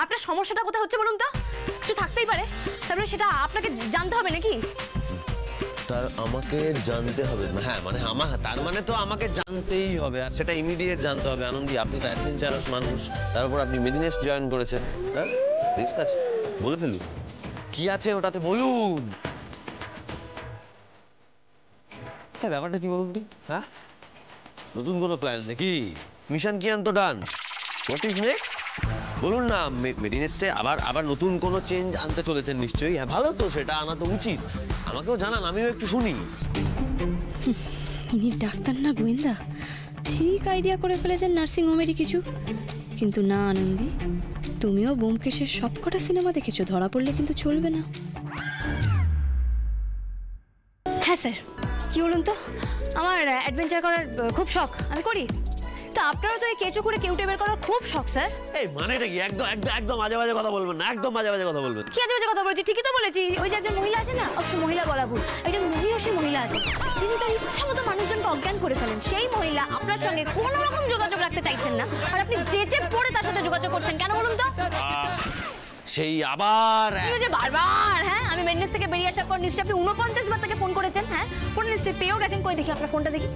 আপনার সমস্যাটা কোথায় হচ্ছে বলুন তো? কিছু থাকতেই পারে, তারপরে সেটা আপনাকে জানতে হবে নাকি? তার আমাকে জানতে হবে? হ্যাঁ মানে তার মানে তো আমাকে জানতেই হবে, আর সেটা ইমিডিয়েট জানতে হবে। আনন্দী, আপনি তো অ্যাডভেঞ্চারাস মানুষ, তার উপর আপনি মেডিনেস্ট জয়েন করেছেন। হ্যাঁ রিস্ক আছে, বলে ফেলুন কি আছে ওটাতে, বলুন। হ্যাঁ ব্যাপারটা কি বলুন? হ্যাঁ নতুন কোনো প্ল্যান নাকি? মিশন কি আনতো ডান? হোয়াট ইজ নেক্সট বলুন না। মেডিনেস্টে আবার নতুন কোনো চেঞ্জ আনতে চলেছেন নিশ্চয়ই। হ্যাঁ ভালো তো, সেটা আনা তো উচিত। আমাকেও জানান, আমিও একটু শুনি। ইনি ডাক্তার না গোয়েন্দা? ঠিক আইডিয়া করে ফেলেছেন নার্সিং হোমেরই কিছু। কিন্তু না আনন্দী, তুমিও ব্যোমকেশের সবকটা সিনেমা দেখেছো, ধরা পড়লে কিন্তু চলবে না। হ্যাঁ স্যার, কি বলুন তো, আমার অ্যাডভেঞ্চার করার খুব শখ, আমি করি। তো আপনারও তো এই কেঁচো করে কেউটে বের করার খুব শখ স্যার। এই মানেটা কি? একদম বাজে বাজে কথা বলবেন না, একদম বাজে বাজে কথা বলবেন। কি বাজে কথা বলেছি? ঠিকই তো বলেছি। ওই যে একজন মহিলা আছে না, অবশ্য মহিলা বলা ভুল, একজন মহিষী মহিলা আছে, তিনি তার ইচ্ছা মতো মানুষজনকে অজ্ঞান করে ফেলেন। সেই মহিলা আপনার সঙ্গে কোনো রকম যোগাযোগ রাখতে চাইছেন না, আর আপনি যেচে পড়ে তার সাথে যোগাযোগ করছেন কেন বলুন তো? সেই আবার যে বারবার, হ্যাঁ আমি মেডনেস থেকে বেরিয়ে আসার পর নিশ্চয়ই আপনি 49 বার তাকে ফোন করেছেন। হ্যাঁ ফোন নিশ্চয়ই পেয়েও গেছেন। কই দেখি আপনার ফোনটা, দেখি।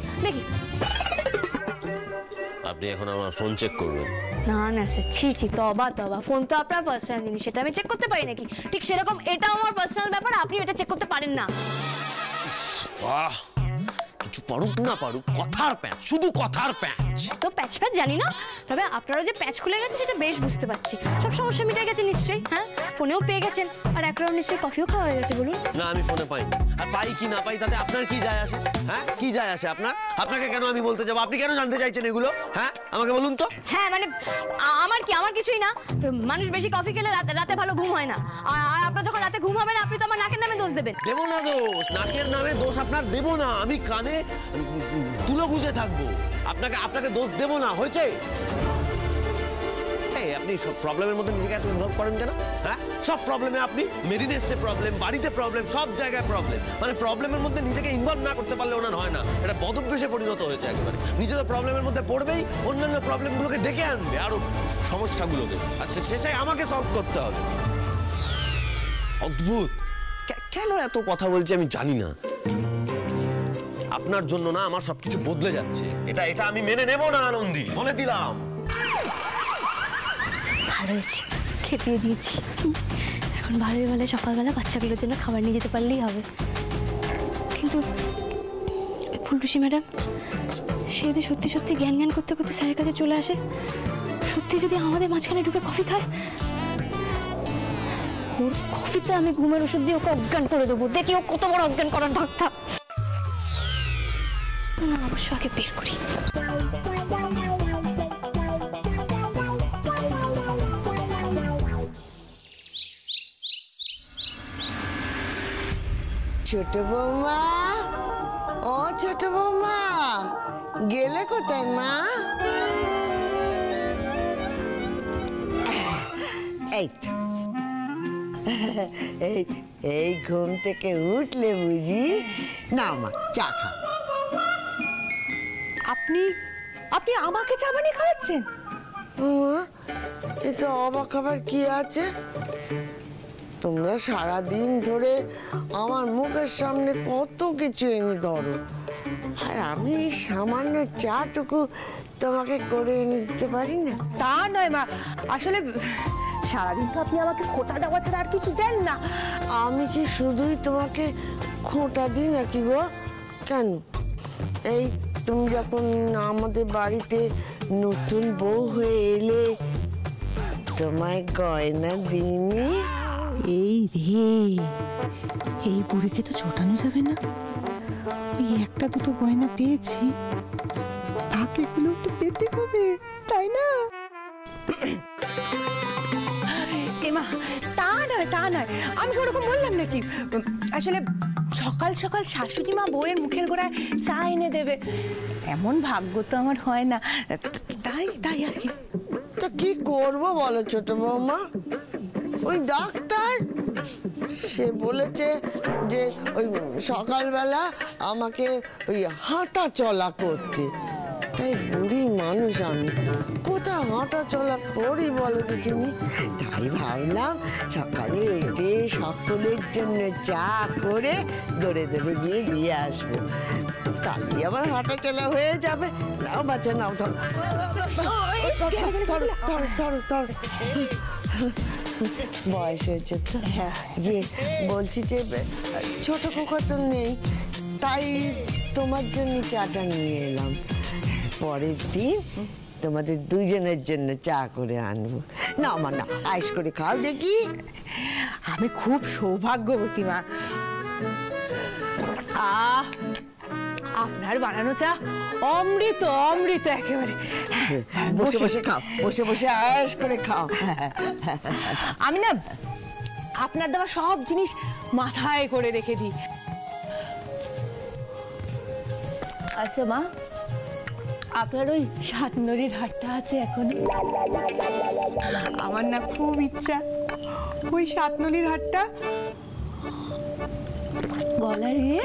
আপনি এখন আমার ফোন চেক করবেন? না না স্যার, ছি তবা, ফোন তো আপনার পার্সোনাল জিনিস, সেটা আমি চেক করতে পারি নাকি? ঠিক সেরকম এটাও আমার পার্সোনাল ব্যাপার, আপনি এটা চেক করতে পারেন না। বাহ, কিছু পারুক না পারুক, কথার প্যাচ, শুধু কথার প্যাচ। তো প্যাচ জানি না, তবে আপনারও যে প্যাচ খুলে গেছে সেটা বেশ বুঝতে পারছি। সব সমস্যা মিটে গেছে নিশ্চয়ই। হ্যাঁ ফোনেও পেয়ে গেছেন, আর এক রাউন্ড নিশ্চয়ই কফিও খাওয়া হয়ে গেছে। বলুন না, আমি ফোনে পাইনি, আর পাই কি না পাই তাতে আপনার কি যায় আসে? হ্যাঁ কি যায় আসে আপনার? আপনাকে কেন আমি বলতে যাবো? আপনি কেন জানতে চাইছেন এগুলো? হ্যাঁ আমাকে বলুন তো। হ্যাঁ মানে আমার কিছুই না। মানুষ বেশি কফি খেলে রাতে ভালো ঘুম হয় না, আর আপনার যখন রাতে ঘুম হবে না, আপনি তো আমার নাকের নামে দোষ দেবেন। দেবো না দোষ, নাকের নামে দোষ আপনার দেবো না, আমি কানে তুলো গুঁজে থাকবো, আপনাকে দোষ দেবো না, হয়েছে? আপনি সব প্রবলেমের মধ্যে নিজেকে এত ইনভলভ করেন কেন? হ্যাঁ সব প্রবলেমে আপনি, মেডিনেস্টে প্রবলেম, বাড়িতে প্রবলেম, সব জায়গায় প্রবলেম। মানে প্রবলেমের মধ্যে নিজেকে ইনভলভ না করতে পারলে ওনার হয় না, এটা বদভ্যাসে পরিণত হয়েছে একেবারে। নিজে তো প্রবলেমের মধ্যে পড়বেই, অন্যান্য প্রবলেমগুলোকে ডেকে আনবে, আরো সমস্যাগুলোকে, আচ্ছা শেষে আমাকে সলভ করতে হবে। অদ্ভুত, কেন এত কথা বলছি আমি জানি না। আপনার জন্য না আমার সবকিছু বদলে যাচ্ছে, এটা আমি মেনে নেব না আনন্দী, বলে দিলাম। ভালো হয়েছে, খেতে দিয়েছি। এখন ভালো সকালবেলা বাচ্চাগুলোর জন্য খাবার নিয়ে যেতে পারলেই হবে। কিন্তু ফুলটুসি ম্যাডাম, সে যদি সত্যি জ্ঞান করতে করতে স্যারের কাছে চলে আসে, সত্যি যদি আমাদের মাঝখানে ঢুকে কফি খায়, ওর কফিতে আমি ঘুমের ওষুধ দিয়ে ওকে অজ্ঞান করে দেবো। দেখি ও কত বড় অজ্ঞান করার ডাক্তার। অবশ্য আগে বের করি। ছোট বৌমা, ও ছোট বৌমা, গেলে কোথায় মা? এই ঘুম থেকে উঠলে বুঝি? না মা, চা খাও। আপনি আমাকে চা বানিয়ে খাওয়াচ্ছেন? এটা অবাক খাবার কি আছে? তোমরা সারাদিন ধরে আমার মুখের সামনে কত কিছু এনে ধরো, আর আমি সামান্য চাটুকু তোমাকে করে এনে দিতে পারি না? তা নয় মা, আসলে সারাদিন তো আপনি আমাকে খোটা দেওয়া ছাড়া আর কিছু দেন না। আমি কি শুধুই তোমাকে খোঁটা দিই নাকি গো? কেন, এই তুমি যখন আমাদের বাড়িতে নতুন বউ হয়ে এলে, তোমায় গয়না দিইনি? এই রে, এই বুড়িকে তো ছোটানো যাবে না। ওই একটা দুটো গয়না পেয়েছি, বাকিগুলো তো পেতে হবে, তাই না? এমা, তা নয়, আমি ওরকম বললাম নাকি? আসলে সকাল সকাল শাশুড়ি মা বউয়ের মুখের গোড়ায় চা এনে দেবে, এমন ভাগ্য তো আমার হয় না, তাই আর কি। তা কি করবো বলো ছোট বৌমা? ওই ডাক্তার সে বলেছে যে ওই সকালবেলা আমাকে ওই হাঁটা চলা করতে, মাথায় বুড়ি মানুষ, আমি কোথাও হাঁটা চলা করি বলো দেখিনি। তাই ভাবলাম সকালে উঠে সকলের জন্য চা করে দৌড়ে দৌড়ে গিয়ে দিয়ে আসবো, তাহলে আবার হাঁটা চলা হয়ে যাবে। নাও বাচ্চা নাও, ধরো ধরো ধরো ধরো ধরো। বয়স হয়েছে তো। গিয়ে বলছি যে ছোট খোকা তো নেই, তাই তোমার জন্য চাটা নিয়ে এলাম। পরের দিন তোমাদের দুজনের জন্য চা করে আনবো। না আমার না, আয়েশ করে খাও দেখি। আমি খুব সৌভাগ্যবতী মা। আপনার বানানো চা অমৃত অমৃত একেবারে। বসে বসে খাও, বসে বসে আয়েশ করে খাও। আমি না আপনার দেওয়া সব জিনিস মাথায় করে রেখে দিই। আচ্ছা মা, আপনার ওই সাতনদীর হাটটা আছে এখন? আমার না খুব ইচ্ছা ওই সাতনদীর হাটটা গলা দিয়ে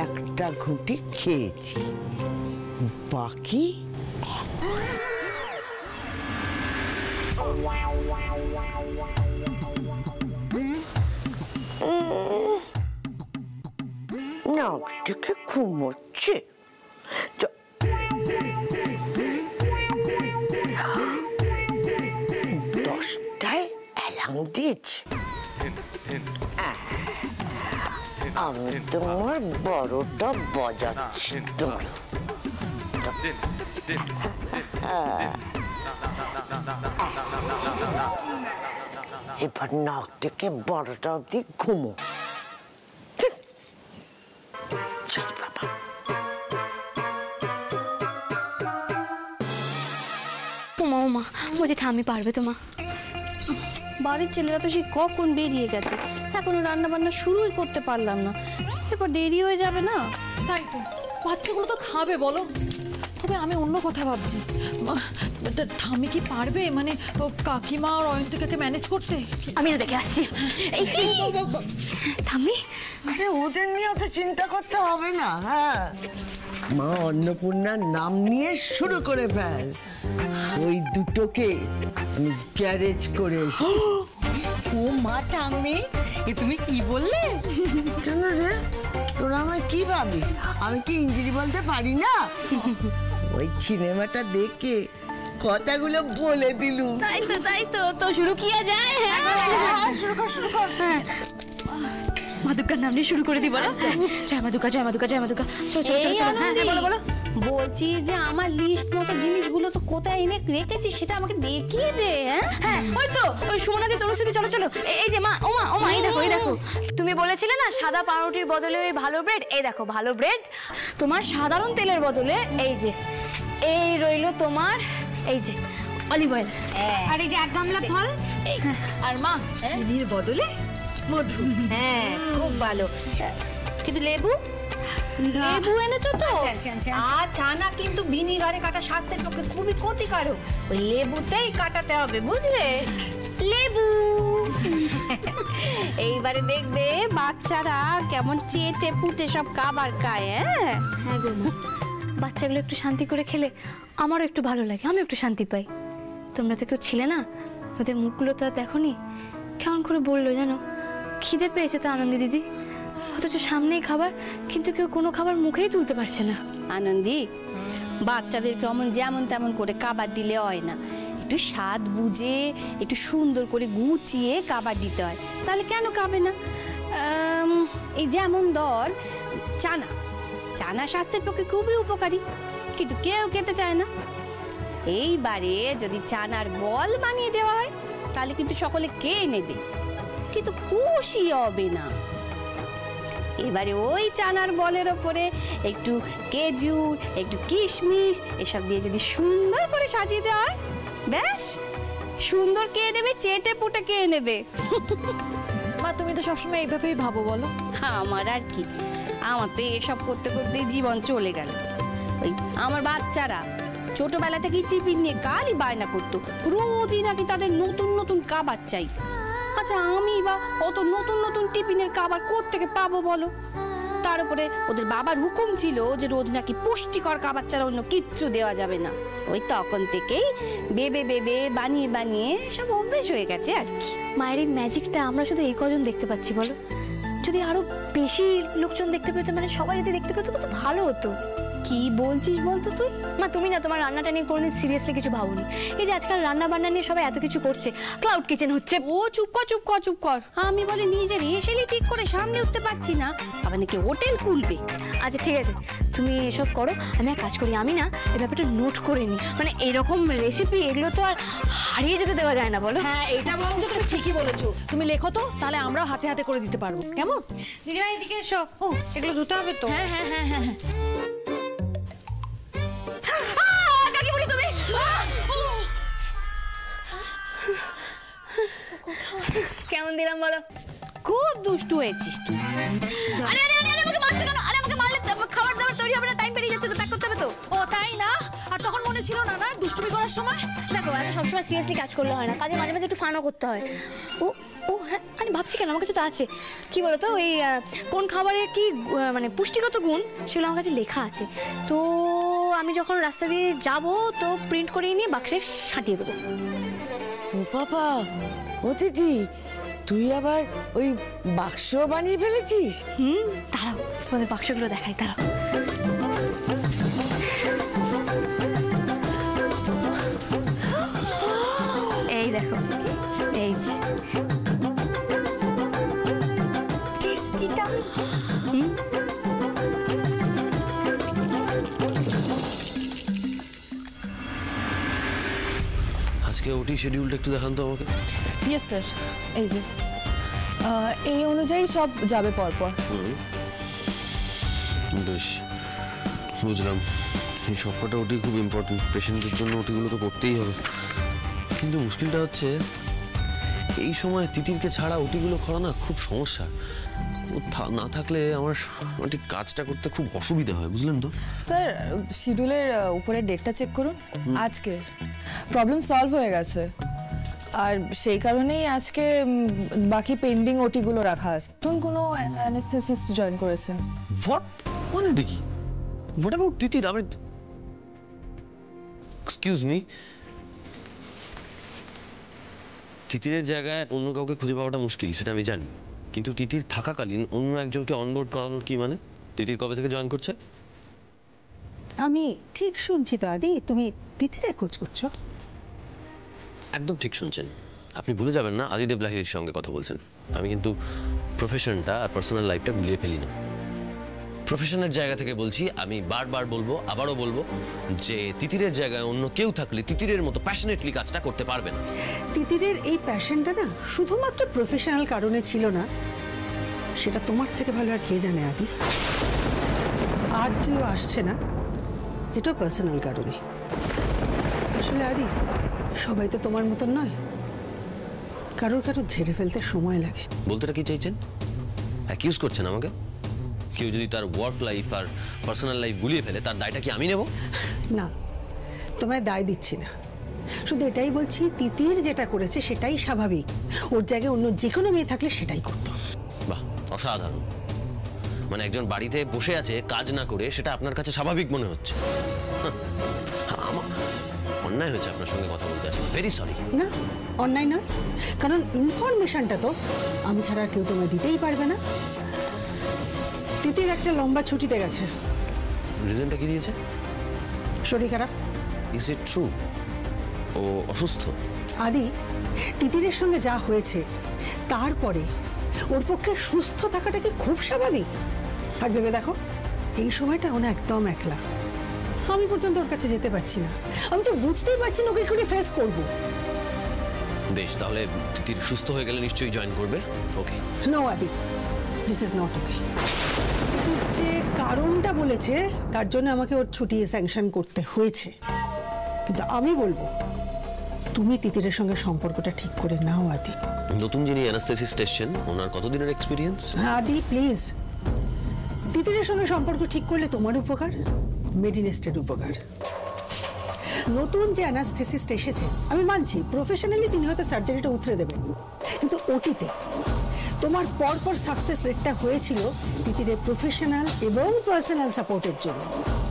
একটা ঘুঁটি খেয়েছি, বাকি নাক থেকে ঘুমোচ্ছে। দশটায় অ্যালার্ম দিয়েছে। আমি তোমার বড়টা বাজাচ্ছি। এবার নাক থেকে বড়টা অব্দি ঘুমো। চল বাবা। ওমা বলছি ঠাম্মি পারবে তো মা? বাড়ির ছেলেরা তো সেই কখন বেরিয়ে গেছে, এখনো রান্না বান্না শুরুই করতে পারলাম না, এরপর দেরি হয়ে যাবে না। তাই তো, বাচ্চাগুলো তো খাবে বলো। তবে আমি অন্য কথা ভাবছি, ঠাম্মি কি পারবে মানে ও কাকিমা আর অয়ন্তিকাকে ম্যানেজ করতে? আমি না দেখে আসছি। ঠাম্মি আরে ওদের নিয়ে তো চিন্তা করতে হবে না। হ্যাঁ, মা অন্নপূর্ণার নাম নিয়ে শুরু করে ফেল। ওই দুটোকে আমি গ্যারেজ করে এসেছি। ও মা ঠাম্মি, এ তুমি কি বললে? কেন রে, তোরা আমায় কি ভাবিস? আমি কি ইংরেজি বলতে পারি না? ওই সিনেমাটা দেখে কথাগুলো বলে দিলুম। তাই তো তো শুরু কিয়া যায়। হ্যাঁ শুরু কর শুরু কর। মাদুকার নাম নিয়ে শুরু করে দি বলো। জয় মাদুকা জয় মাদুকা জয় মাদুকা। এই আনন্দি, বলছি যে আমার লিস্ট মতো জিনিসগুলো তো কোথায় এনে রেখেছিস সেটা আমাকে দেখিয়ে দে। হ্যাঁ ওই তো ওই সুমনাদি তনুশ্রী, চলো চলো। এই যে মা, ওমা এই দেখো এই দেখো, তুমি বলেছিলে না সাদা পাউরুটির বদলে ওই ভালো ব্রেড, এই দেখো ভালো ব্রেড। তোমার সাধারণ তেলের বদলে এই যে এই রইলো তোমার এই যে অলিভ অয়েল, আর এই যে এক গামলা ফল, আর মা চিনির বদলে মধু। হ্যাঁ খুব ভালো। কিন্তু লেবু এনেছো তো? আর ছানা কিন্তু ভিনিগারে কাটা স্বাস্থ্যের পক্ষে খুবই ক্ষতিকারক, ওই লেবুতেই কাটাতে হবে বুঝলে। লেবু এইবারে দেখবে বাচ্চারা কেমন চেটে পুটে সব খাবার খায়। হ্যাঁ গো মা, বাচ্চাগুলো একটু শান্তি করে খেলে আমারও একটু ভালো লাগে, আমি একটু শান্তি পাই। তোমরা তো কেউ ছিলে না, ওদের মুখগুলো তো আর দেখোনি, কেমন করে বললো জানো, খিদে পেয়েছে তো আনন্দি দিদি, অথচ সামনেই খাবার, কিন্তু কেউ কোনো খাবার মুখেই তুলতে পারছে না। আনন্দি, বাচ্চাদেরকে যেমন তেমন করে খাবার দিলে হয় না, একটু স্বাদ বুঝে একটু সুন্দর করে গুছিয়ে খাবার দিতে হয়, তাহলে কেন খাবে না? এই যেমন ধর চানা, চানা স্বাস্থ্যের পক্ষে খুবই উপকারী, কিন্তু কেউ খেতে চায় না। এইবারে যদি চানার বল বানিয়ে দেওয়া হয় তাহলে কিন্তু সকলে খেয়ে নেবে, কিন্তু খুশি হবে না। এবারে ওই চানার বলের ওপরে একটু খেজুর, একটু কিশমিশ এসব দিয়ে যদি সুন্দর করে সাজিয়ে দেওয়া হয়, ব্যাস সুন্দর খেয়ে নেবে, চেটে পুটে খেয়ে নেবে। মা তুমি তো সবসময় এইভাবেই ভাবো বলো। আমার আর কি, আমার তো এসব করতে করতে জীবন চলে গেল। ওই আমার বাচ্চারা ছোটবেলা থেকেই টিফিন নিয়ে গালি বায়না করতো, রোজই নাকি তাদের নতুন নতুন খাবার চাই। আচ্ছা আমি বা অত নতুন নতুন টিফিনের খাবার কোত্থেকে পাবো বলো? তার উপরে ওদের বাবার হুকুম ছিল যে রোজ নাকি পুষ্টিকর খাবার ছাড়া অন্য কিচ্ছু দেওয়া যাবে না। ওই তখন থেকেই বেবে বেবে বানিয়ে বানিয়ে সব অভ্যেস হয়ে গেছে আর কি। মায়ের এই ম্যাজিকটা আমরা শুধু এই কজন দেখতে পাচ্ছি বলো? যদি আরো বেশি লোকজন দেখতে পেতো, মানে সবাই যদি দেখতে পেতো কত ভালো হতো। কি বলছিস বলতো তুই? মা তুমি না তোমার রান্নাটা নিয়ে কোনোদিন সিরিয়াসলি কিছু ভাবোনি। এই যে আজকাল রান্না বান্না নিয়ে সবাই এত কিছু করছে, ক্লাউড কিচেন হচ্ছে। ও চুপ কর চুপ কর চুপ কর। আমি বলি নিজের এসেলি ঠিক করে সামনে উঠতে পারছি না, আবার নাকি হোটেল খুলবে। আচ্ছা ঠিক আছে, তুমি এসব করো, আমি এক কাজ করি, আমি না এই ব্যাপারটা নোট করে নিই। মানে এরকম রেসিপি এগুলো তো আর হারিয়ে যেতে দেওয়া যায় না বলো? হ্যাঁ এটা বরং যে তুমি ঠিকই বলেছো, তুমি লেখো তো, তাহলে আমরাও হাতে হাতে করে দিতে পারবো। কেমন? দিদিরা এদিকে এসো। ও এগুলো ধুতে হবে তো? হ্যাঁ হ্যাঁ হ্যাঁ হ্যাঁ হ্যাঁ। কেমন দিলাম বলো? খুব দুষ্টু হয়েছিস তুই। আরে আরে আরে আমাকে মারছো কেন? আরে আমাকে মারলে খাবার দাবার তৈরি হবে না, টাইম পেরিয়ে যাচ্ছে তো, প্যাক করতে হবে তো। ও তাই না? আর তখন মনে ছিল না না দুষ্টুমি করার সময়? দেখো এত সবসময় সিরিয়াসলি কাজ করলে হয় না, কাজে মাঝে মাঝে একটু ফানও করতে হয়। ও ও হ্যাঁ, আমি ভাবছি কেন আমার কাছে তো আছে, কি বলতো ওই কোন খাবারের কি মানে পুষ্টিগত গুণ সেগুলো আমার কাছে লেখা আছে। তো আমি যখন রাস্তা দিয়ে যাব তো প্রিন্ট করে নিয়ে বাক্সে সাঁটিয়ে দেবো। ও বাবা, ও দিদি, তুই আবার ওই বাক্স বানিয়ে ফেলেছিস? দাঁড়াও তোমাদের বাক্সগুলো দেখাই, দাঁড়াও। এই দেখো, এই যে টেস্টিটা। আজকে ওটি শিডিউলটা একটু দেখান তো আমাকে। ইয়েস স্যার, এই যে এই অনুযায়ী সব যাবে পরপর। বেশ, বুঝলাম। এই সবকটা ওটি খুব ইম্পর্টেন্ট, পেশেন্টের জন্য ওটিগুলো তো করতেই হবে। কিন্তু মুশকিলটা হচ্ছে এই সময় তিতিরকে ছাড়া ওটিগুলো করা না খুব সমস্যা। ও না থাকলে আমার ঠিক কাজটা করতে খুব অসুবিধা হয়, বুঝলেন তো? স্যার শিডিউলের উপরে ডেটটা চেক করুন, আজকে প্রবলেম সলভ হয়ে গেছে। আর সেই কারণেই আজকে বাকি পেন্ডিং ওটিগুলো রাখা আছে। নতুন কোনো অ্যানেস্থেসিস্ট জয়েন করেছেন। হোয়াট মানে দেখি হোয়াট অ্যাবাউট তিতির? আমি এক্সকিউজ মি, তিতিরের জায়গায় অন্য কাউকে খুঁজে পাওয়াটা মুশকিল, সেটা আমি জানি। কিন্তু তিতির থাকাকালীন অন্য একজনকে অনবোর্ড করানোর কি মানে? তিতির কবে থেকে জয়েন করছে? আমি ঠিক শুনছি তো আদি, তুমি তিতিরের খোঁজ করছো? একদম ঠিক শুনছেন। আপনি ভুলে যাবেন না আদিদেব লাহিড়ীর সঙ্গে কথা বলছেন। আমি কিন্তু প্রফেশনটা আর পার্সোনাল লাইফটা মিলিয়ে ফেলি না। প্রফেশনের জায়গা থেকে বলছি, আমি বারবার বলবো, আবারও বলবো যে তিতিরের জায়গায় অন্য কেউ থাকলে তিতিরের মতো প্যাশনেটলি কাজটা করতে পারবে না। তিতিরের এই প্যাশনটা না শুধুমাত্র প্রফেশনাল কারণে ছিল না, সেটা তোমার থেকে ভালো আর কে জানে আদি। আজ যে ও আসছে না, এটা পার্সোনাল কারণে। আসলে আদি, সবাই তো তোমার মতন নয়, কারোর ঝেড়ে ফেলতে সময় লাগে। বলতেটা কি চাইছেন? অ্যাকিউজ করছেন আমাকে? কেউ যদি তার ওয়ার্ক লাইফ আর পার্সোনাল লাইফ গুলিয়ে ফেলে তার দায়টা কি আমি নেব? না, তোমায় দায় দিচ্ছি না, শুধু এটাই বলছি তিতির যেটা করেছে সেটাই স্বাভাবিক। ওর জায়গায় অন্য যে কোনো মেয়ে থাকলে সেটাই করতো। বাহ, অসাধারণ। মানে একজন বাড়িতে বসে আছে কাজ না করে, সেটা আপনার কাছে স্বাভাবিক মনে হচ্ছে? আমার অন্যায় হয়েছে আপনার সঙ্গে কথা বলতে আসলে, ভেরি সরি। না, অন্যায় নয়, কারণ ইনফরমেশনটা তো আমি ছাড়া কেউ তোমায় দিতেই পারবে না। তিতির একটা লম্বা ছুটিতে গেছে। রিজনটা কি দিয়েছে? শরীর খারাপ। ইজ ইট ট্রু ও অসুস্থ? আদি, তিতিরের সঙ্গে যা হয়েছে তারপরে ওর পক্ষে সুস্থ থাকাটা কি খুব স্বাভাবিক? আর ভেবে দেখো, এই সময়টা ও একদম একলা। আমি পর্যন্ত ওর কাছে যেতে পারছি না। আমি তো বুঝতেই পারছি না ওকে করে ফেস করবো। বেশ, তাহলে তিতির সুস্থ হয়ে গেলে নিশ্চয়ই জয়েন করবে। ওকে। নো আদি, দিস ইজ নট ওকে। তিতির যে কারণটা বলেছে তার জন্য আমাকে ওর ছুটি স্যাংশন করতে হয়েছে, কিন্তু আমি বলবো তুমি তিতিরের সঙ্গে সম্পর্কটা ঠিক করে নাও আদি। নতুন যিনি অ্যানাস্থেসিস্ট এসেছেন, ওনার কতদিনের এক্সপিরিয়েন্স? আদি প্লিজ, তিতিরের সঙ্গে সম্পর্ক ঠিক করলে তোমার উপকার, মেডিনেস্টের উপকার। নতুন যে অ্যানাস্থেসিস্ট এসেছে, আমি মানছি প্রফেশনালি তিনি হয়তো সার্জারিটা উতরে দেবেন, কিন্তু ওটিতে তোমার পরপর সাকসেস রেটটা হয়েছিল তিতিরের প্রফেশনাল এবং পার্সোনাল সাপোর্টের জন্য,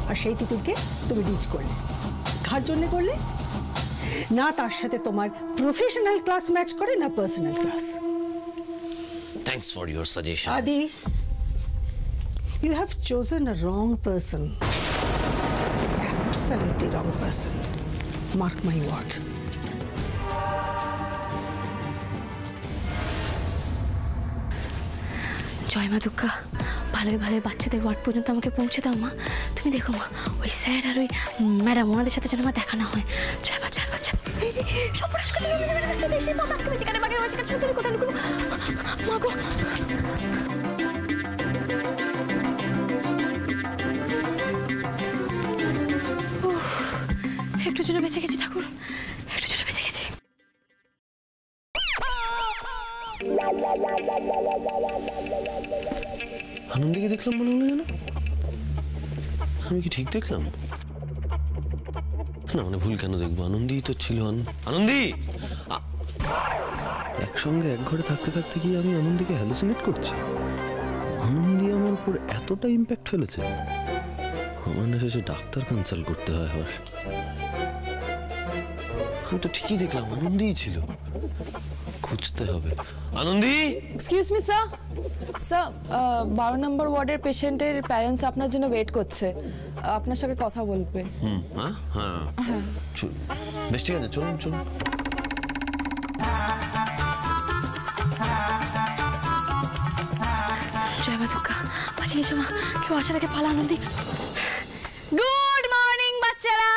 আর সেই তিতিরকে তুমি রিচ করলে। কার জন্য করলে? না তার সাথে তোমার প্রফেশনাল ক্লাস ম্যাচ করে, না personal class. Thanks for your suggestion. Adi, you have chosen a wrong person. Absolutely wrong person. Mark my word. জয় মা দুর্গা, ভালোই ভালোই বাচ্চাদের ওয়ার্ড পর্যন্ত আমাকে পৌঁছে দাও মা। তুমি দেখো মা, ওই স্যার আর ওই ম্যাডাম ওনাদের সাথে যেন আমার দেখা না হয়। জয় মা, জয় মা, জয় একটু জন্য বেঁচে গেছি ঠাকুর, একটু জন্য বেঁচে গেছি। আনন্দীকে দেখলাম মনে হলো যেন। আমি কি ঠিক দেখলাম? না মানে ভুল কেন দেখবো? আনন্দী তো ছিল। আনন্দী একসঙ্গে এক ঘরে থাকতে থাকতে কি আমি আনন্দীকে হ্যালুসিনেট করছি? আনন্দী আমার উপর এতটা ইম্প্যাক্ট ফেলেছে, আমার না শেষে ডাক্তার কনসাল্ট করতে হয়। হর্ষ, আমি তো ঠিকই দেখলাম আনন্দীই ছিল। খুঁজতে হবে Anandi. Excuse me sir, sir 12 নম্বর ওয়ার্ডের পেশেন্টের প্যারেন্টস আপনার জন্য ওয়েট করছে, আপনার সাথে কথা বলবে। হ্যাঁ হ্যাঁ, বেশ ঠিক আছে, চলুন চলুন। জয় মা দুর্গা, বাঁচিয়ে মা, কেউ আসার আগে পালা। আনন্দী, গুড মর্নিং বাচ্চারা।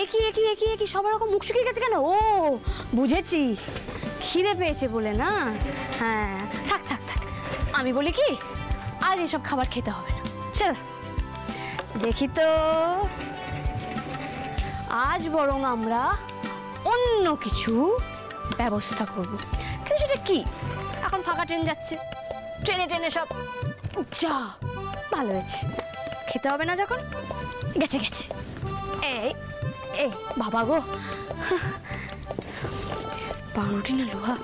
একই একই একই একই সবার রকম মুখ শুকিয়ে গেছে কেন? ও বুঝেছি, খিদে পেয়েছে বলে না? হ্যাঁ থাক থাক থাক, আমি বলি কি আজ এসব খাবার খেতে হবে না। চল দেখি তো, আজ বরং আমরা অন্য কিছু ব্যবস্থা করব। কিন্তু সেটা কি? এখন ফাঁকা ট্রেন যাচ্ছে, ট্রেনে ট্রেনে সব যা ভালো হয়েছে, খেতে হবে না যখন গেছে গেছে। এই এই বাবা গো, পাউরুটি না লোহা?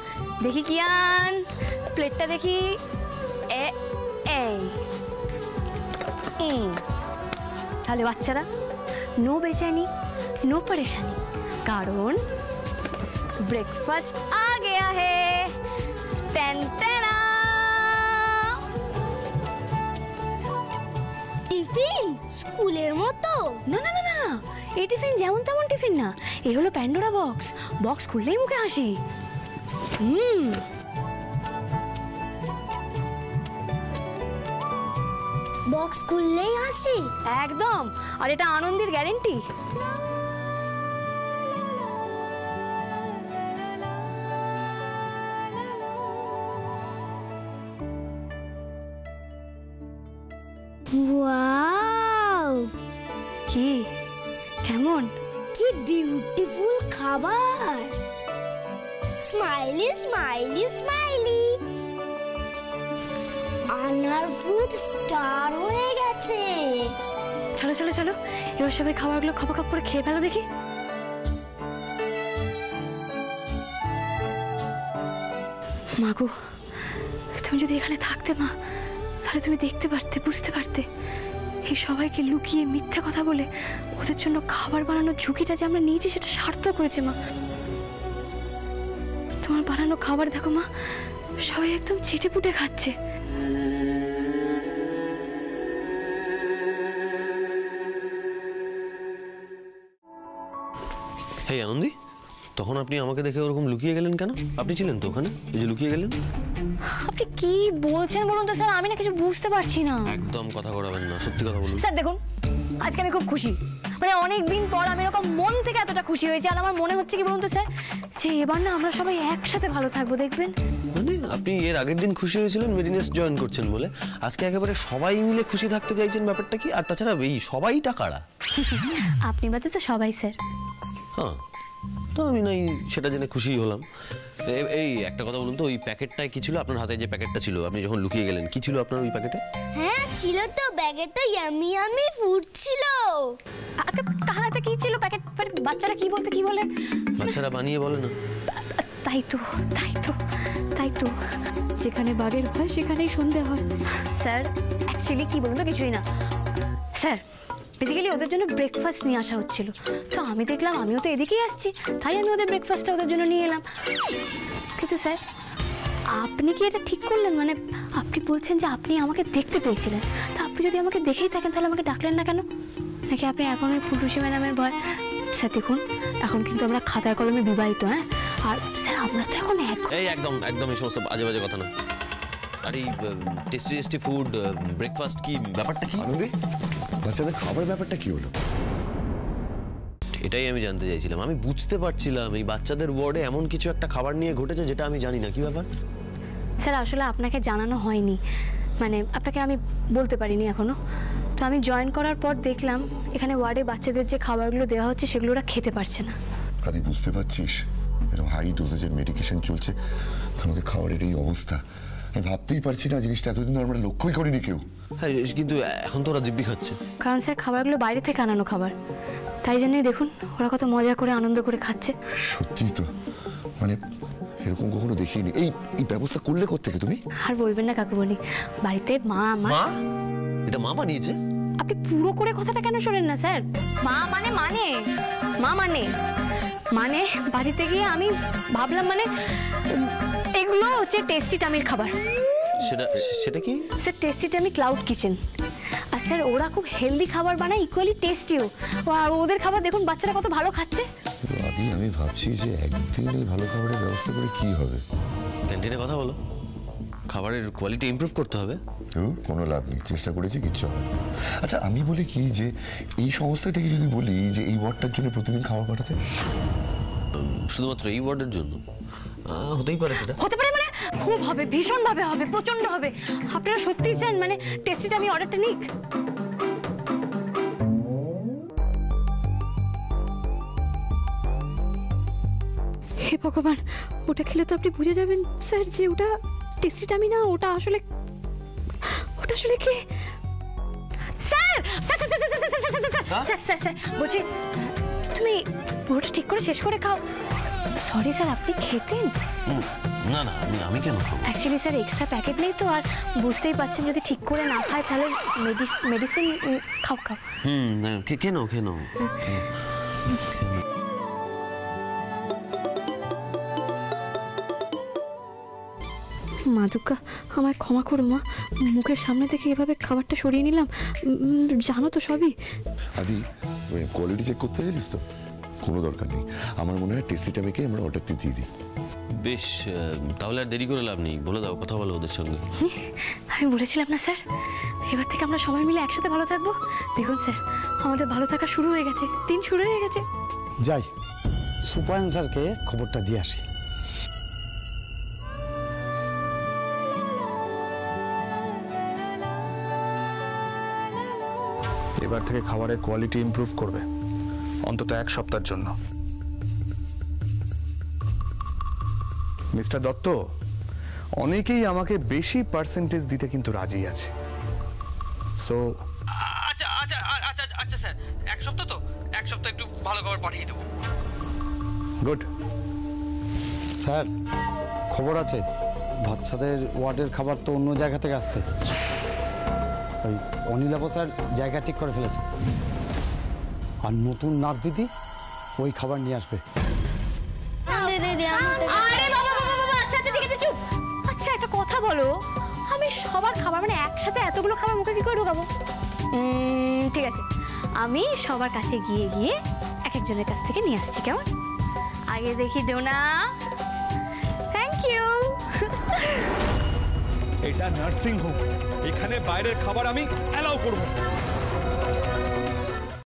দেখি কিয়ান, প্লেটটা দেখি। তাহলে বাচ্চারা নো বেচানি নো পরেশানি, কারণ ব্রেকফাস্ট আ গয়া হে। টিফিন স্কুলের মতো? না না না না, এই টিফিন যেমন তেমন টিফিন না, এই হলো প্যান্ডোরা বক্স। বক্স খুললেই মুখে হাসি। বক্স খুললেই হাসি? একদম, আর এটা আনন্দের গ্যারেন্টি। ওয়াও, কি কেমন? কি বিউটিফুল খাবার। স্মাইলি স্মাইলি স্মাইলি, আনার ফুড স্টার হয়ে গেছে। চলো চলো চলো, এবার সবাই খাবারগুলো খপ খপ করে খেয়ে ফেলো দেখি। মাগো, তুমি যদি এখানে থাকতে মা, তাহলে তুমি দেখতে পারতে, বুঝতে পারতে এই সবাইকে লুকিয়ে মিথ্যা কথা বলে ওদের জন্য খাবার বানানোর ঝুঁকিটা যে আমরা নিয়েছি সেটা সার্থক হয়েছে মা। তোমার বানানো খাবার দেখো মা, সবাই একদম চেটে পুটে খাচ্ছে। হে আনন্দী, তখন আপনি আমাকে দেখে ওরকম লুকিয়ে গেলেন কেন? আপনি ছিলেন তো ওখানে, এই যে লুকিয়ে গেলেন। আপনি কি বলছেন বলুন তো স্যার, আমি না কিছু বুঝতে পারছি না। একদম কথা ঘোরাবেন না, সত্যি কথা বলুন। স্যার দেখুন, আজকে আমি খুব খুশি, মানে অনেকদিন পর আমি এরকম মন থেকে এতটা খুশি হয়েছি। আর আমার মনে হচ্ছে কি বলুন তো স্যার, যে এবার না আমরা সবাই একসাথে ভালো থাকবো, দেখবেন। মানে আপনি এর আগের দিন খুশি হয়েছিলেন মেরিনেস জয়েন করছেন বলে, আজকে একেবারে সবাই মিলে খুশি থাকতে চাইছেন, ব্যাপারটা কি? আর তাছাড়া এই সবাইটা কারা? আপনি বাদে তো সবাই স্যার। হ্যাঁ, তো আমি নাই সেটা জেনে খুশি হলাম। এই একটা কথা বলুন তো, ওই প্যাকেটটায় কি ছিল? আপনার হাতে যে প্যাকেটটা ছিল, আপনি যখন লুকিয়ে গেলেন, কি ছিল আপনার ওই প্যাকেটে? হ্যাঁ ছিল তো, ব্যাগে তো ইয়ামি ইয়ামি ফুড ছিল। কার হাতে কি ছিল? প্যাকেট? বাচ্চারা কি বলতে কি বলে? বাচ্চারা বানিয়ে বলে না। তাই তো তাই তো তাই তো, যেখানে বাঘের ভয় সেখানেই সন্ধে হয়। স্যার অ্যাকচুয়ালি কি বলুন তো, কিছুই না স্যার, বেসিক্যালি ওদের জন্য ব্রেকফাস্ট নিয়ে আসা হচ্ছিল। তো আমি দেখলাম আমিও তো এদিকেই আসছি, তাই আমি ওদের ব্রেকফাস্টটা ওদের জন্য নিয়ে এলাম। কিন্তু স্যার আপনি কি এটা ঠিক করলেন? মানে আপনি বলছেন যে আপনি আমাকে দেখতে পেয়েছিলেন, তা আপনি যদি আমাকে দেখেই থাকেন তাহলে আমাকে ডাকলেন না কেন? নাকি আপনি এখন ওই ফুলটুসি ম্যাডামের ভয়? স্যার দেখুন, এখন কিন্তু আমরা খাতায় কলমে বিবাহিত, হ্যাঁ? আর স্যার আমরা তো এখন একদম এই সমস্ত বাজে বাজে কথা না। আর এই টেস্টি ফুড ব্রেকফাস্ট কি ব্যাপারটা কি? আনন্দে, বাচ্চাদের খাবারের ব্যাপারটা কি হলো? এটাই আমি জানতে চাইছিলাম। আমি বুঝতে পারছিলাম এই বাচ্চাদের ওয়ার্ডে এমন কিছু একটা খাবার নিয়ে ঘটেছে যেটা আমি জানি না। কি ব্যাপার? স্যার আসলে আপনাকে জানানো হয়নি, মানে আপনাকে আমি বলতে পারিনি এখনো। তো আমি জয়েন করার পর দেখলাম এখানে ওয়ার্ডে বাচ্চাদের যে খাবারগুলো দেওয়া হচ্ছে সেগুলো ওরা খেতে পারছে না। আদি বুঝতে পারছিস, এরকম হাই ডোজেজের মেডিকেশন চলছে, আমাদের খাবারের এই অবস্থা। আমি ভাবতেই পারছি না, জিনিসটা এতদিন আমরা লক্ষ্যই করিনি কেউ। হ্যাঁ, কিন্তু এখন তো ওরা দিব্যি খাচ্ছে। কারণ স্যার খাবারগুলো বাইরে থেকে আনানো খাবার, তাই জন্যই দেখুন ওরা কত মজা করে আনন্দ করে খাচ্ছে। সত্যিই তো, মানে এরকম কখনো দেখিনি। এই ব্যবস্থা করলে কোত্থেকে তুমি? আর বলবেন না কাকুমণি, বাড়িতে মা এটা মা বানিয়েছে। আপনি পুরো করে কথাটা কেন শোনেন না স্যার? মা মানে বাড়িতে গিয়ে আমি ভাবলাম মানে এগুলো হচ্ছে টেস্টি টামির খাবার। সেটা কি sir? Tasty tummy cloud kitchen. আর স্যার ওরা খুব হেলদি খাবার বানায়, ইকুয়ালি টেস্টিও। আর ওদের খাবার দেখুন বাচ্চারা কত ভালো খাচ্ছে। আদি আমি ভাবছি যে একদিন এই ভালো খাবারের ব্যবস্থা করে কি হবে। ক্যান্টিনে কথা বলো, খাবারের কোয়ালিটি ইমপ্রুভ করতে হবে। কোনো লাভ নেই, চেষ্টা করেছি, কিচ্ছু হবে না। আচ্ছা আমি বলি কি, যে এই সংস্থাটাকে যদি বলি যে এই ওয়ার্ডটার জন্য প্রতিদিন খাবার পাঠাতে, শুধুমাত্র এই ওয়ার্ডের জন্য হতেই পারে। সেটা হতে পারে মানে খুব হবে, ভীষণভাবে হবে, প্রচন্ড হবে। আপনারা সত্যিই চান মানে টেস্টি টামি অর্ডারটা নিক? হে ভগবান, ওটা খেলে তো আপনি বুঝে যাবেন স্যার যে ওটা টেস্টি টামি না, ওটা আসলে কি? স্যার বলছি তুমি পুরোটা ঠিক করে শেষ করে খাও। সরি স্যার, আপনি খেতেন? না আমি কেন খাবো? অ্যাকচুয়ালি স্যার এক্সট্রা প্যাকেট নেই তো, আর বুঝতেই পারছেন যদি ঠিক করে না খায় তাহলে মেডিসিন খাও। কেন মা দুর্গা, আমায় ক্ষমা করো মা, মুখের সামনে থেকে এভাবে খাবারটা সরিয়ে নিলাম, জানো তো সবই। আদি কোয়ালিটি চেক করতে গেলিস তো? কোনো দরকার নেই, আমার মনে হয় টেস্টি টামিকে আমরা অর্ডারটি দিয়ে দিই। বেশ, তাহলে আর দেরি করে লাভ নেই, বলে দাও, কথা বলো ওদের সঙ্গে। আমি বলেছিলাম না স্যার, এবার থেকে আমরা সবাই মিলে একসাথে ভালো থাকবো। দেখুন স্যার আমাদের ভালো থাকা শুরু হয়ে গেছে, দিন শুরু হয়ে গেছে। যাই সুপায়ন স্যারকে খবরটা দিয়ে আসি। এবার থেকে খাবারের কোয়ালিটি ইমপ্রুভ করবে, অন্তত 1 সপ্তাহের জন্য। মিস্টার দত্ত, অনেকেই আমাকে বেশি পার্সেন্টেজ দিতে কিন্তু রাজি আছে। সো আচ্ছা স্যার, 1 সপ্তাহ তো, 1 সপ্তাহ একটু ভালো খাবার পাঠিয়ে দেবো। গুড। স্যার খবর আছে, বাচ্চাদের ওয়ার্ডের খাবার তো অন্য জায়গা থেকে আসছে। ওই অনিলাভ স্যার জায়গা ঠিক করে ফেলেছে, আর নতুন নার্স দিদি ওই খাবার নিয়ে আসবে। আচ্ছা একটা কথা বলো, আমি সবার খাবার মানে একসাথে এতগুলো খাবার মুখে কি করে ঢোকাবো? ঠিক আছে, আমি সবার কাছে গিয়ে এক একজনের কাছ থেকে নিয়ে আসছি, কেমন? আগে দেখি ডোনা। Thank you. এটা নার্সিং হোম, এখানে বাইরের খাবার আমি অ্যালাউ করব।